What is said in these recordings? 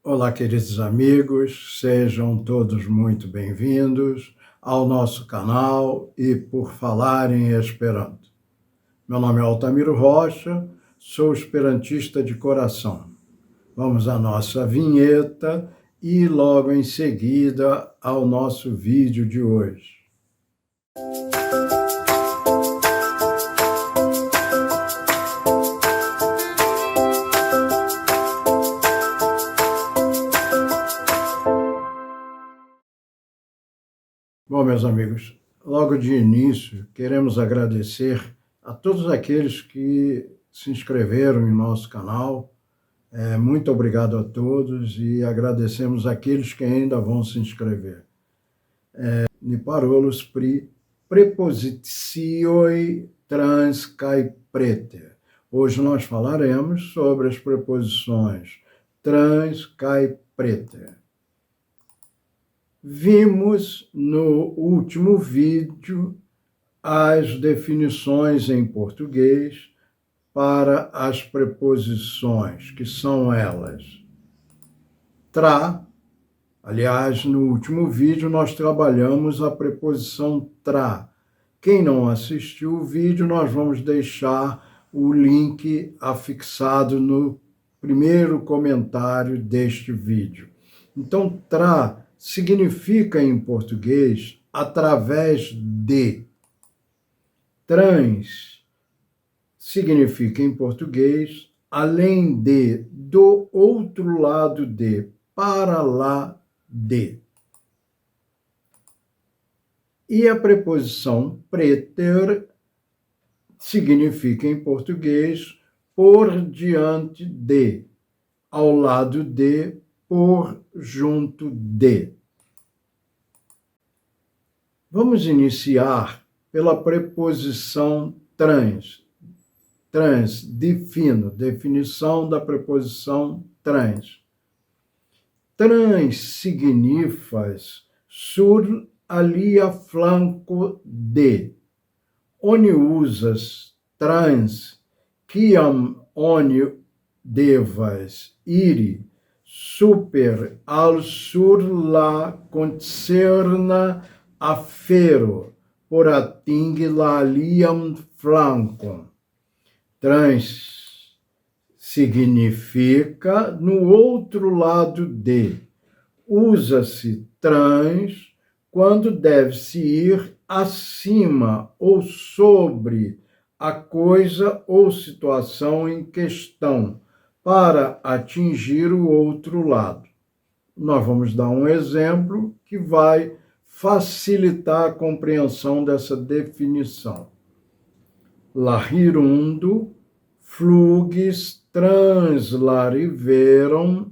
Olá, queridos amigos, sejam todos muito bem-vindos ao nosso canal e por falar em Esperanto. Meu nome é Altamiro Rocha, sou esperantista de coração. Vamos à nossa vinheta e logo em seguida ao nosso vídeo de hoje. Bom, meus amigos, logo de início, queremos agradecer a todos aqueles que se inscreveram em nosso canal. Muito obrigado a todos e agradecemos aqueles que ainda vão se inscrever. Ni parolos pri prepositioi trans kai preter. Hoje nós falaremos sobre as preposições trans kai preter. Vimos no último vídeo as definições em português para as preposições, que são elas: tra. Aliás, no último vídeo nós trabalhamos a preposição tra. Quem não assistiu o vídeo, nós vamos deixar o link afixado no primeiro comentário deste vídeo. Então, tra significa em português através de. Trans significa em português além de, do outro lado de, para lá de. E a preposição preter significa em português por diante de, ao lado de, por junto de. Vamos iniciar pela preposição trans. Trans, definição da preposição trans. Trans significa sur alia flanco de. Oni usas trans, kiam oni devas iri super al sur la concerna afero por atingi la aliam flancon. Trans significa no outro lado de. Usa-se trans quando deve-se ir acima ou sobre a coisa ou situação em questão para atingir o outro lado. Nós vamos dar um exemplo que vai facilitar a compreensão dessa definição. Lahirundo flugis translariverum,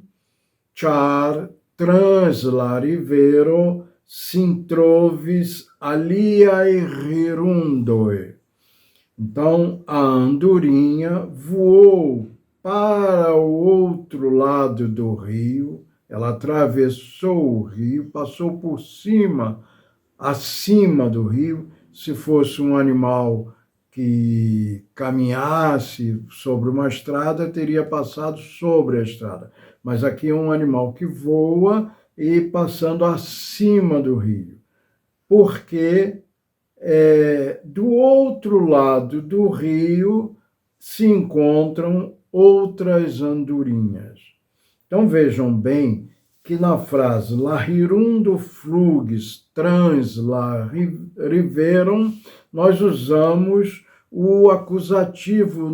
char translariverum sintrovis aliae hirundoi. Então, a andorinha voou para o outro lado do rio, ela atravessou o rio, passou por cima, acima do rio. Se fosse um animal que caminhasse sobre uma estrada, teria passado sobre a estrada. Mas aqui é um animal que voa e passando acima do rio. Porque do outro lado do rio se encontram outras andorinhas. Então vejam bem que na frase lahirundo flugis trans lariverum, nós usamos o acusativo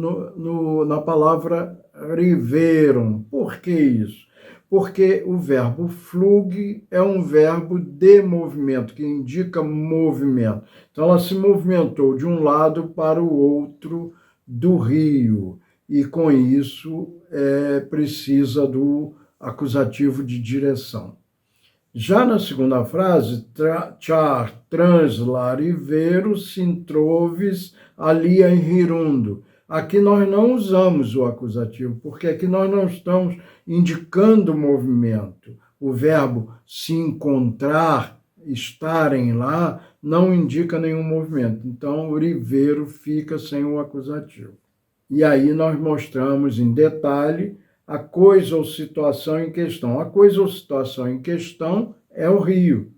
na palavra riverum. Por que isso? Porque o verbo flug é um verbo de movimento, que indica movimento. Então, ela se movimentou de um lado para o outro do rio, e com isso precisa do acusativo de direção. Já na segunda frase, char translariverum sintrovis alia hirundo. Aqui nós não usamos o acusativo, porque aqui nós não estamos indicando movimento. O verbo se encontrar, estarem lá, não indica nenhum movimento. Então, o rivero fica sem o acusativo. E aí nós mostramos em detalhe a coisa ou situação em questão. A coisa ou situação em questão é o rio.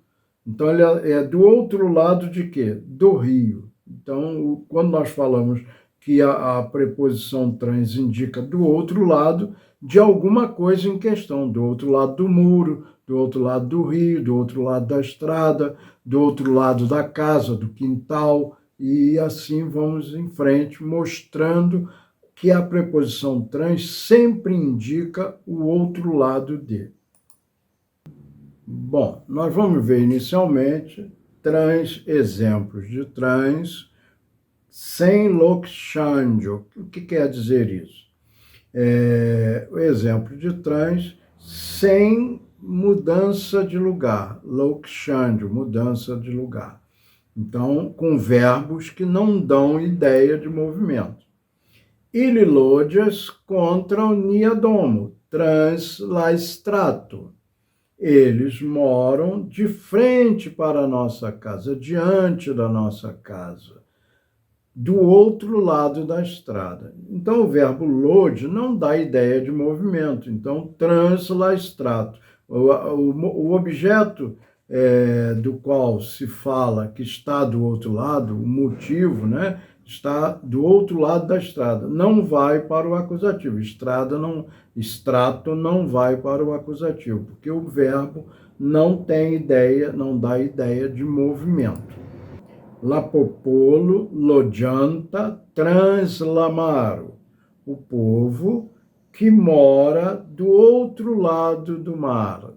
Então, ele é do outro lado de quê? Do rio. Então, quando nós falamos que a preposição trans indica do outro lado de alguma coisa em questão, do outro lado do muro, do outro lado do rio, do outro lado da estrada, do outro lado da casa, do quintal, e assim vamos em frente, mostrando que a preposição trans sempre indica o outro lado de. Bom, nós vamos ver inicialmente trans, exemplos de trans sem lokshanjo. O que quer dizer isso? O exemplo de trans sem mudança de lugar, lokshanjo, mudança de lugar. Então, com verbos que não dão ideia de movimento. Ililodias contra o niadomo, trans la strato. Eles moram de frente para a nossa casa, diante da nossa casa, do outro lado da estrada. Então, o verbo lode não dá ideia de movimento. Então, translastrato. O objeto do qual se fala que está do outro lado, o motivo, né, está do outro lado da estrada. Não vai para o acusativo. Extrato não vai para o acusativo, porque o verbo não tem ideia, não dá ideia de movimento. La popolo lojanta translamaro, o povo que mora do outro lado do mar.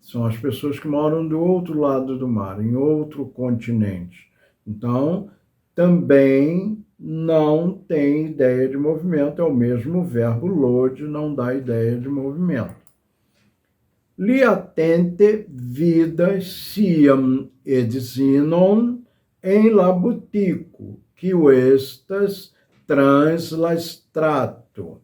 São as pessoas que moram do outro lado do mar, em outro continente. Então, também não tem ideia de movimento, é o mesmo verbo lode, não dá ideia de movimento. Li attente vidas siam edzinon em labutico, que o estas translastrato.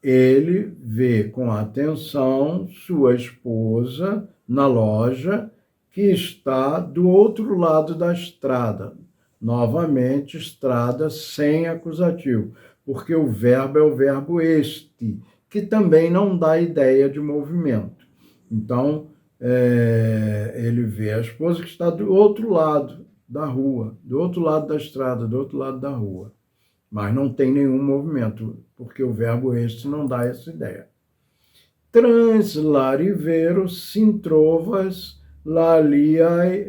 Ele vê com atenção sua esposa na loja, que está do outro lado da estrada. Novamente, estrada sem acusativo, porque o verbo é o verbo este, que também não dá ideia de movimento. Então, ele vê a esposa que está do outro lado da rua, do outro lado da estrada, do outro lado da rua. Mas não tem nenhum movimento, porque o verbo este não dá essa ideia. Translarivero sintrovas laliai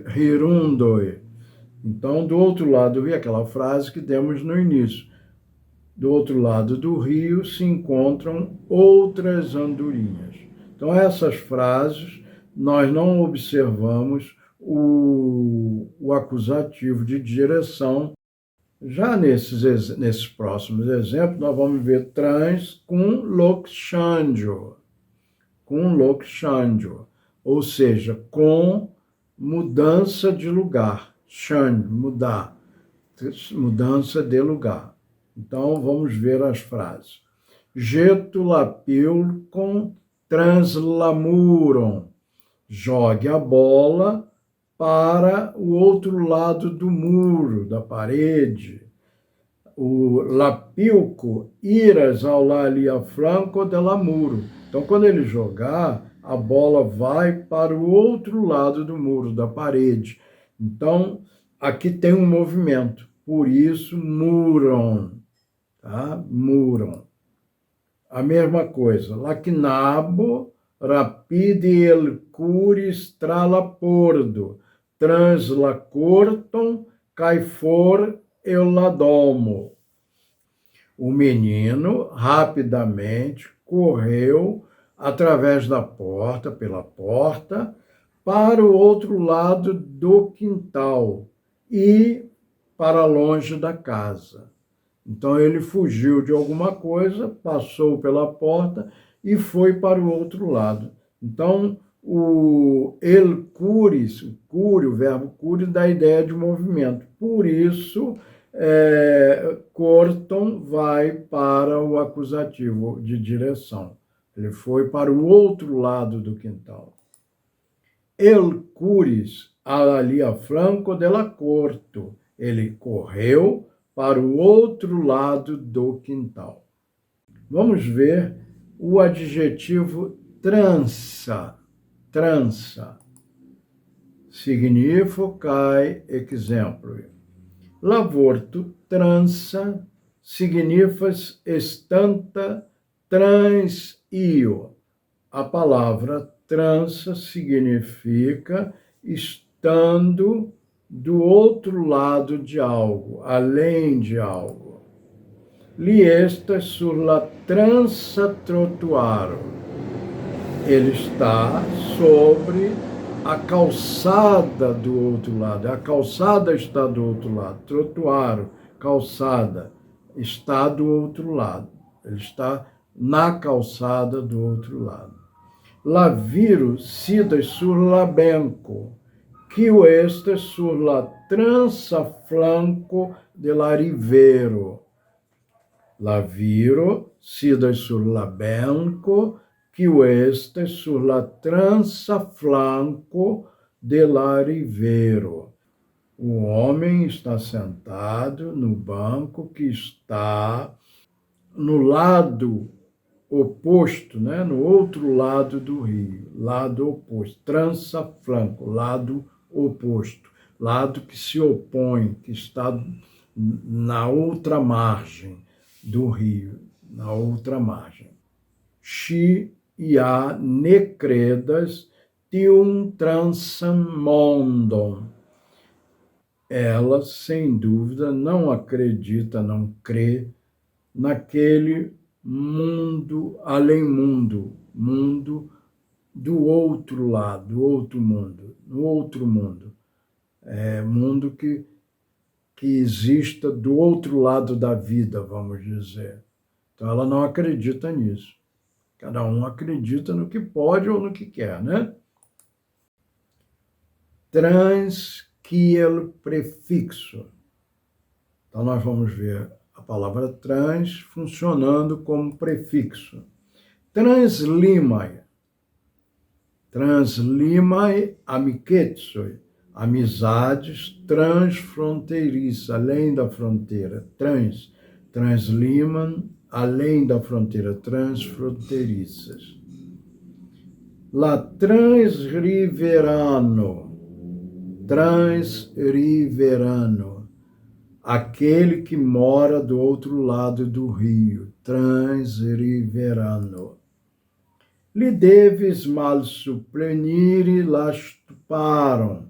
rirundoi. Então, do outro lado do rio, aquela frase que demos no início. Do outro lado do rio se encontram outras andorinhas. Então, essas frases, nós não observamos o acusativo de direção. Já nesses próximos exemplos, nós vamos ver trans com lokshanjo, ou seja, com mudança de lugar, shan, mudar, mudança de lugar. Então, vamos ver as frases. Getulapil com translamuron, jogue a bola para o outro lado do muro, da parede. O lapilco iras ao lalia franco de la muro. Então, quando ele jogar, a bola vai para o outro lado do muro, da parede. Então, aqui tem um movimento. Por isso, muram. Tá? Muram. A mesma coisa. Lacnabo rapide el curis tralapordo. Transla corton, caifor eu ladomo. O menino rapidamente correu através da porta, pela porta, para o outro lado do quintal e para longe da casa. Então ele fugiu de alguma coisa, passou pela porta e foi para o outro lado. Então, o el curis, o verbo curis, dá a ideia de movimento. Por isso, cortam vai para o acusativo de direção. Ele foi para o outro lado do quintal. El curis ali a franco della corto. Ele correu para o outro lado do quintal. Vamos ver o adjetivo trança. Trança. Significae exemplo. Lavorto trança signifas estanta trans io. A palavra trança significa estando do outro lado de algo, além de algo. Li estas sur la trança trotuaro. Ele está sobre a calçada do outro lado. A calçada está do outro lado. Trotuaro, calçada, está do outro lado. Ele está na calçada do outro lado. Laviro sidas sur la benco, quio estas sur la trança flanco de la rivero. Laviro sidas sur la benco, quio estas sur la trança flanco de la rivero. O homem está sentado no banco que está no lado oposto, né? No outro lado do rio, lado oposto, trança flanco, lado oposto, lado que se opõe, que está na outra margem do rio, na outra margem. Chi ia necredas tium transam mondum. Ela, sem dúvida, não acredita, não crê naquele mundo, além mundo, mundo do outro lado, outro mundo, no outro mundo. Mundo que exista do outro lado da vida, vamos dizer. Então, ela não acredita nisso. Cada um acredita no que pode ou no que quer, né? Trans kiel prefixo. Então, nós vamos ver a palavra trans funcionando como prefixo. Translimae. Translimae amicetsoi. Amizades transfronteiriças, além da fronteira. Translimam, além da fronteira, transfronteiriças. La transriverano. Transriverano. Aquele que mora do outro lado do rio. Transriverano. Li devis mal suppleniri la stuparon,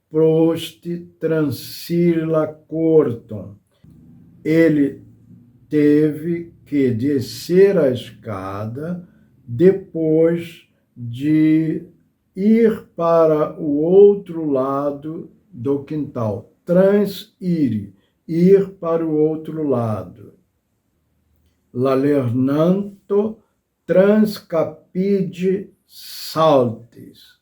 prosti transir la corton. Ele teve que descer a escada depois de ir para o outro lado do quintal. Transire, ir para o outro lado. La lernanto transcapide saltis.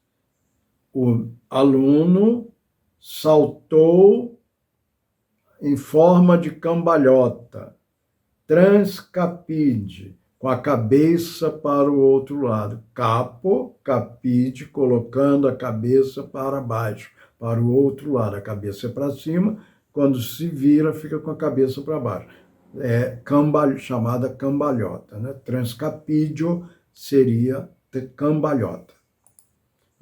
O aluno saltou em forma de cambalhota. Transcapide, com a cabeça para o outro lado. Capo, capide, colocando a cabeça para baixo, para o outro lado. A cabeça é para cima, quando se vira, fica com a cabeça para baixo. Chamada cambalhota, né? Transcapídio seria cambalhota.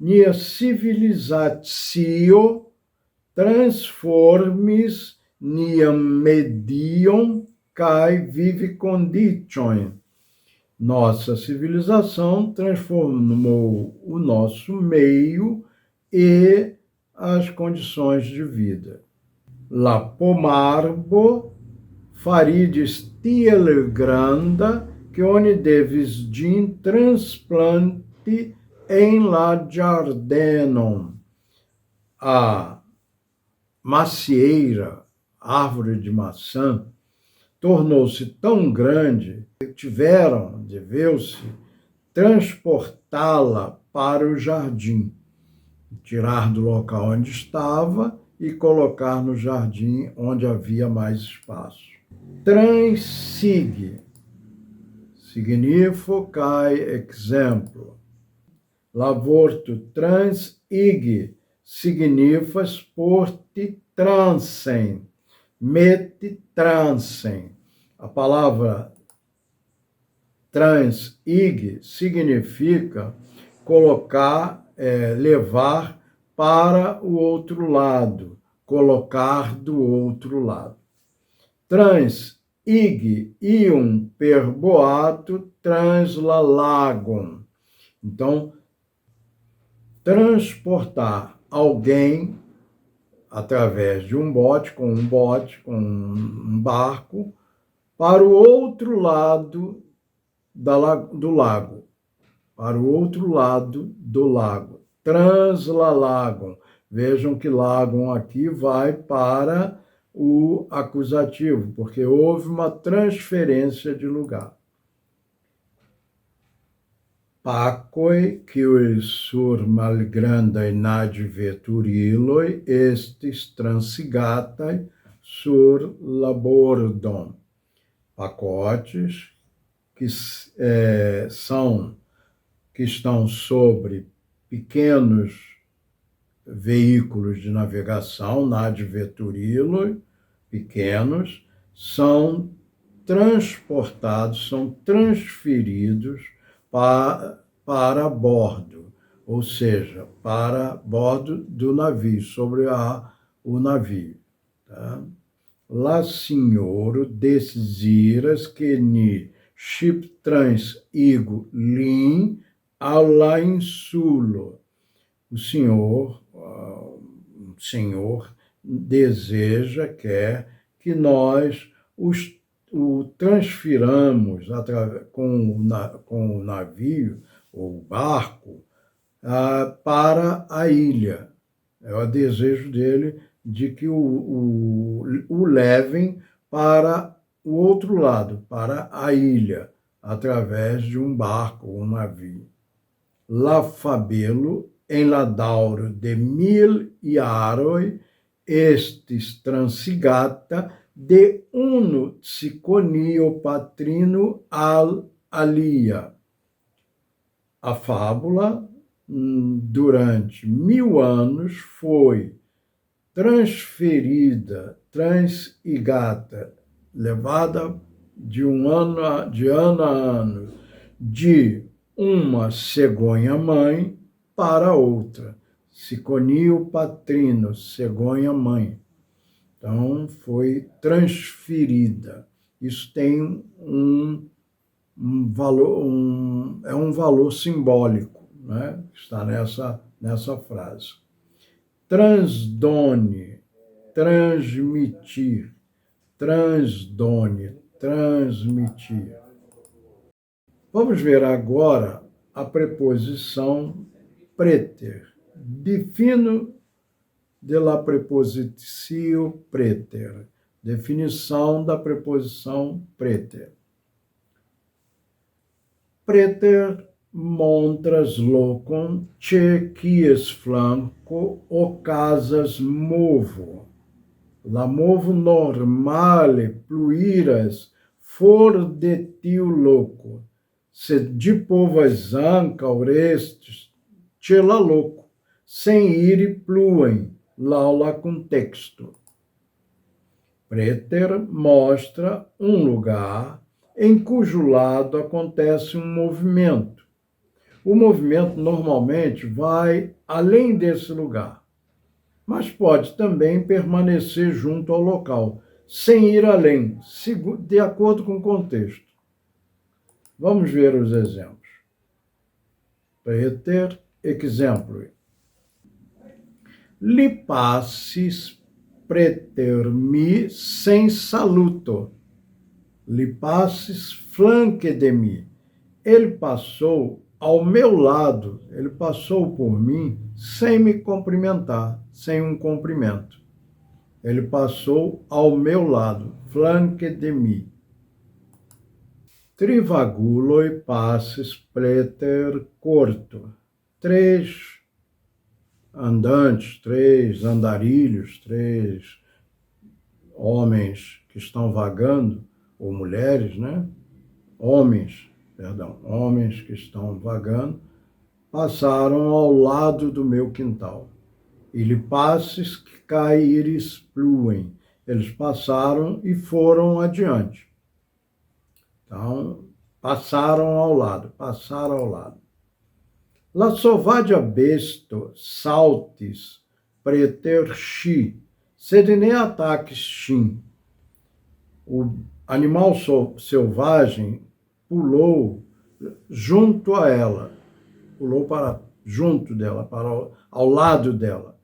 Nia civilizatio transformis niam medium cae vivicondition. Nossa civilização transformou o nosso meio e as condições de vida. La pomarbo faridis tiel granda que oni devis ĝin transplanti en la ĝardenon. A macieira, árvore de maçã, tornou-se tão grande que deveu-se transportá-la para o jardim, tirar do local onde estava e colocar no jardim onde havia mais espaço. Transig, significae exemplo. Lavorto transig, signifas porti transem, meti transem. A palavra Trans-ig significa colocar, levar para o outro lado, colocar do outro lado. Trans-ig ium per boato translalagon. Então, transportar alguém através de um bote, com um barco, para o outro lado do lago. Para o outro lado do lago. Translalagon. Vejam que lagon aqui vai para o acusativo, porque houve uma transferência de lugar. Pacoi quius sur malgrandai nadveturiloi estis transigatai sur labordon. Pacotes que estão sobre pequenos veículos de navegação, nadveturiloi, pequenos, são transportados, são transferidos para bordo, ou seja, para bordo do navio, sobre o navio. Tá? La signoro desiras que ni ship trans igo lin alla insulo. O senhor deseja, quer que nós o transfiramos com o navio ou barco para a ilha. É o desejo dele de que o levem para o outro lado, para a ilha, através de um barco ou um navio. La fabelo en la dauro de 1000 iaroi estis transigata de uno ciconio patrino al alia. A fábula, durante 1000 anos, foi transferida, transigata, levada de ano a ano, de uma cegonha-mãe para outra. Ciconio patrino, cegonha-mãe. Então, foi transferida. Isso tem um valor, é um valor simbólico, né? Está nessa frase. Transdone, transmitir. Transdone, transmitir. Vamos ver agora a preposição preter. Defino de la prepositio preter. Definição da preposição preter. Preter montras locum ce quies flanco ocasas movo. La movo normale pluiras for de tiu loco, sed de povas anca orestes ce la loco, sem iri pluem, laula contexto. Preter mostra um lugar em cujo lado acontece um movimento. O movimento normalmente vai além desse lugar, mas pode também permanecer junto ao local, sem ir além, de acordo com o contexto. Vamos ver os exemplos. Preter, exemplo. Li passis preter mi sem saluto. Li passis flanque de mi. Ele passou ao meu lado, ele passou por mim sem me cumprimentar, sem um cumprimento. Ele passou ao meu lado, flanque de mi. Trivaguloi passis preter corto. 3 andantes, 3 andarilhos, 3 homens que estão vagando, ou mulheres, né? Homens que estão vagando, passaram ao lado do meu quintal. Ili passis que caíris pluem. Eles passaram e foram adiante. Então, passaram ao lado, passaram ao lado. La sovaĝa besto saltis preter ŝi, sed ne atakis ŝin. O animal selvagem pulou junto a ela, pulou para junto dela, ao lado dela,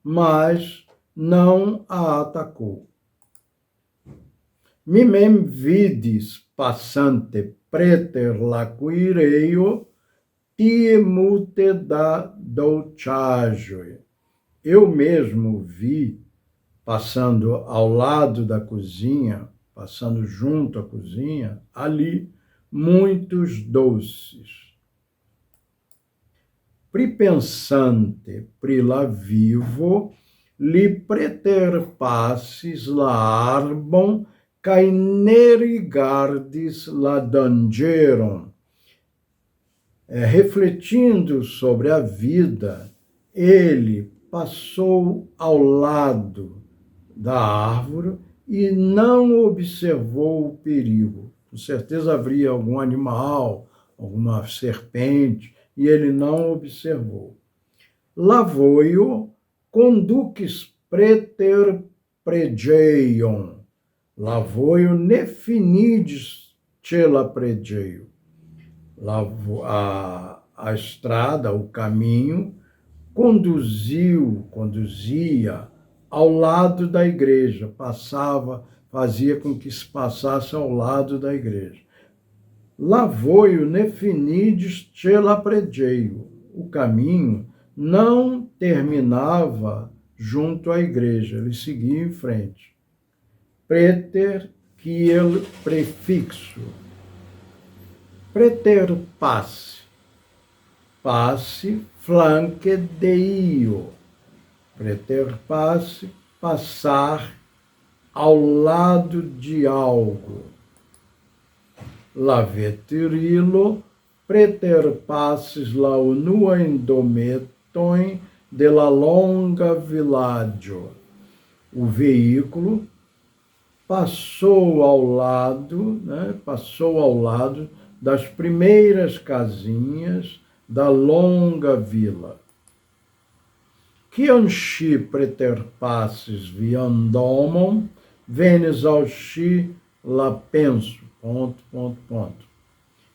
mas não a atacou. Mi mem vidis passante preter la kuirejo tie multe da dolĉaĵoj. Eu mesmo vi, passando ao lado da cozinha, passando junto à cozinha, ali, muitos doces. Pripensante pri la vivo, li preterpasis la arbon kaj ne rigardis la danĝeron. Refletindo sobre a vida, ele passou ao lado da árvore e não observou o perigo. Com certeza haveria algum animal, alguma serpente, e ele não observou. Lavoio conducis preter preĝejon. Lavoio ne finidis ĉe la preĝejo. A estrada, o caminho, conduzia ao lado da igreja, fazia com que se passasse ao lado da igreja. Lavoio ne finidis ĉe la preĝejo. O caminho não terminava junto à igreja, ele seguia em frente. Preter kiel prefixo. Preterpasse. Passe flanque de io. Preterpasse, passar ao lado de algo. La veturilo preterpassis la unuajn dometojn de la longa vilaĝo. O veículo passou ao lado das primeiras casinhas da longa vila. Kiam ŝi preterpasis vian domon, venis al ŝi la penso. ...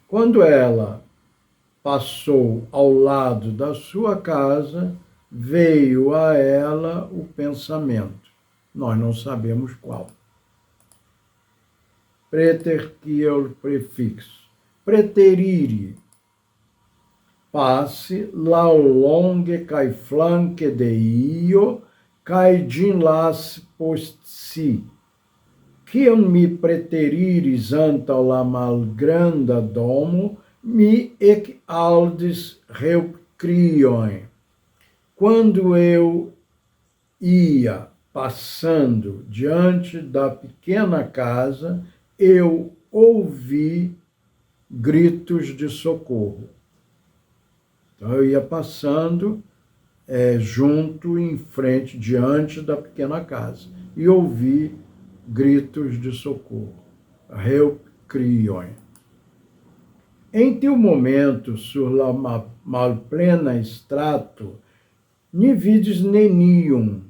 Quando ela passou ao lado da sua casa, veio a ela o pensamento. Nós não sabemos qual. Preter kiel prefixo. Preteriri. Passe laŭlonge kaj flanke de io, kaj ĝin lasi post si. Kiam mi preteriris antaŭ la malgranda domo, mi ekaŭdis reŭkriojn. Quando eu ia passando diante da pequena casa, eu ouvi gritos de socorro. Então, eu ia passando junto, em frente, diante da pequena casa, e ouvi gritos de socorro. Reŭkriojn. En tiu momento, sur la malplena strato, ni vidis neniun,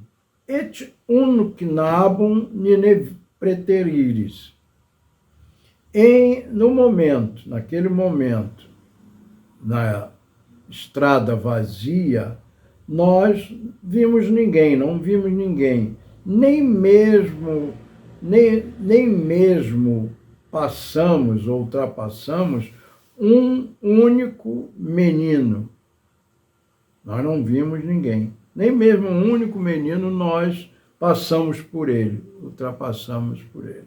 et unu knabon ni ne preteriris. Naquele momento, na estrada vazia, nós vimos ninguém, não vimos ninguém, nem mesmo ultrapassamos um único menino. Nós não vimos ninguém, nem mesmo um único menino nós passamos por ele, ultrapassamos por ele.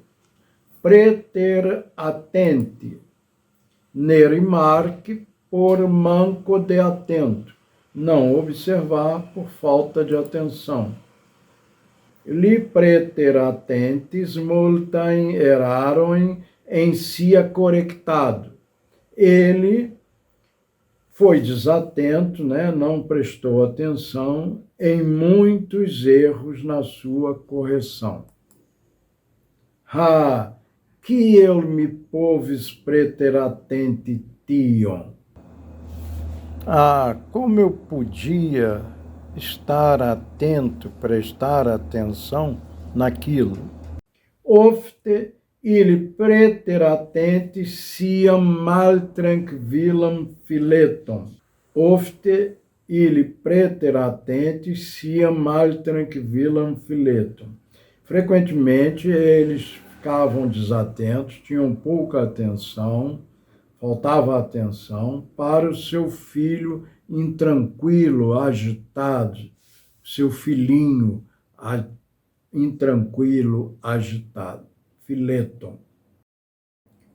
Preter atenti, ne rimarque por manco de atento, não observar por falta de atenção. Li preter attentis multajn erarojn em sia correctado. Ele foi desatento, não prestou atenção em muitos erros na sua correção. que eu me poves preteratente tion. Como eu podia estar atento, prestar atenção naquilo. Ofte ili preteratente siam mal tranquillam filetum. Ofte ili preteratente siam mal tranquillam filetum. Frequentemente eles ficavam desatentos, tinham pouca atenção, faltava atenção para o seu filho intranquilo, agitado, seu filhinho intranquilo, agitado. Fileton.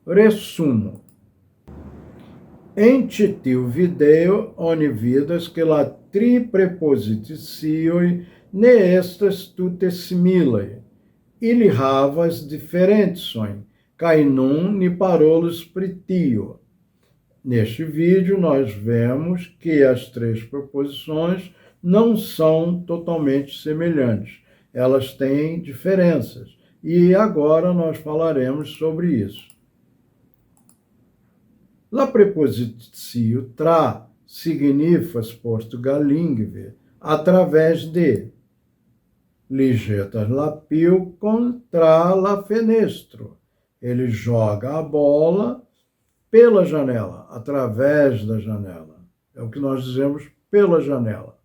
Resumo. Entitiu video oni vidas que la tri prepositicioi ne estas tute similai. Ili havas diferentson, kai nun ni parolos pri tio. Neste vídeo, nós vemos que as três preposições não são totalmente semelhantes. Elas têm diferenças. E agora nós falaremos sobre isso. La prepositio tra signifas Portugalingve através de ligetas la piu contra la fenestro. Ele joga a bola pela janela, através da janela. É o que nós dizemos pela janela.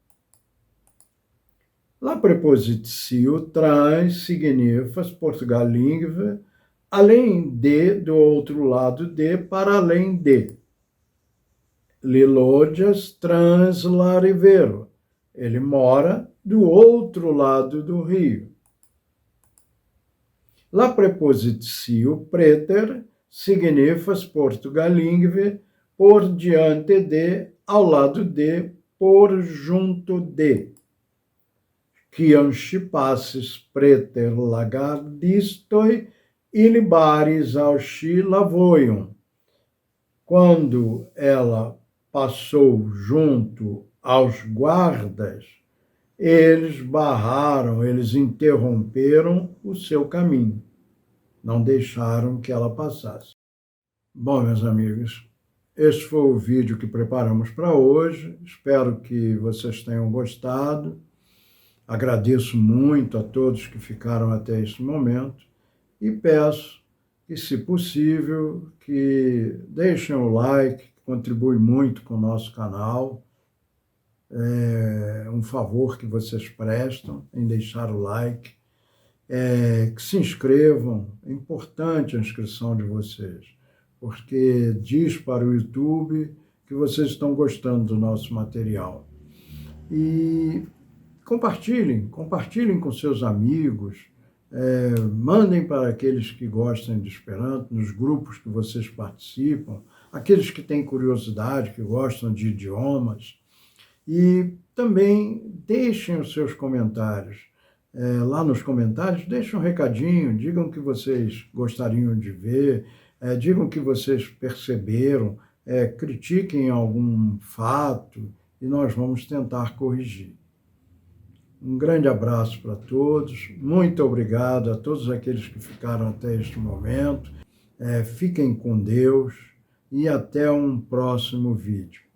La prepositio trans signifas Portugalingve além de, do outro lado de, para além de. Lilodias trans la rivero. Ele mora do outro lado do rio. La prepositio preter signifas Portugalingve por diante de, ao lado de, por junto de. Quiam passes preter lagardistoi ili baris auxi lavoium. Quando ela passou junto aos guardas, eles barraram, eles interromperam o seu caminho. Não deixaram que ela passasse. Bom, meus amigos, este foi o vídeo que preparamos para hoje. Espero que vocês tenham gostado. Agradeço muito a todos que ficaram até este momento e peço que, se possível, que deixem o like, que contribui muito com o nosso canal. É um favor que vocês prestam em deixar o like. Que se inscrevam, é importante a inscrição de vocês, porque diz para o YouTube que vocês estão gostando do nosso material. E compartilhem com seus amigos, mandem para aqueles que gostam de Esperanto, nos grupos que vocês participam, aqueles que têm curiosidade, que gostam de idiomas, e também deixem os seus comentários. Lá nos comentários, deixem um recadinho, digam o que vocês gostariam de ver, digam o que vocês perceberam, critiquem algum fato e nós vamos tentar corrigir. Um grande abraço para todos, muito obrigado a todos aqueles que ficaram até este momento. Fiquem com Deus e até um próximo vídeo.